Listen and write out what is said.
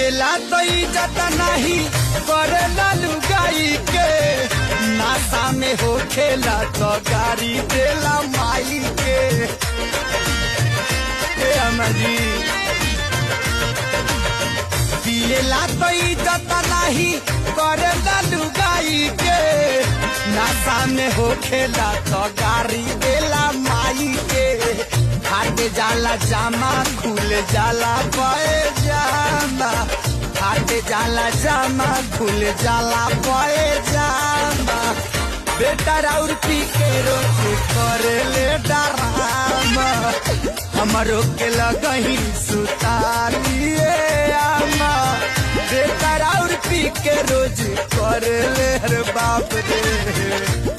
पिएला तो इज्जत नहीं करेला लुगाई के, नासा में हो खेला तो गाड़ी देला माई के। जी पिएला तो इज्जत नहीं करेला लुगाई के, नासा में हो खेला तो गाड़ी देला माई के। फाट जाला जामा खुल जाला पैजामा, फाट जाला जामा खुल जाला पैजामा। बेटा राउर पी के रोज करे ले डरामा, हमरो के लगही सुतालिए आमा। बेटा राउर पी के रोज करे ले बाप रे।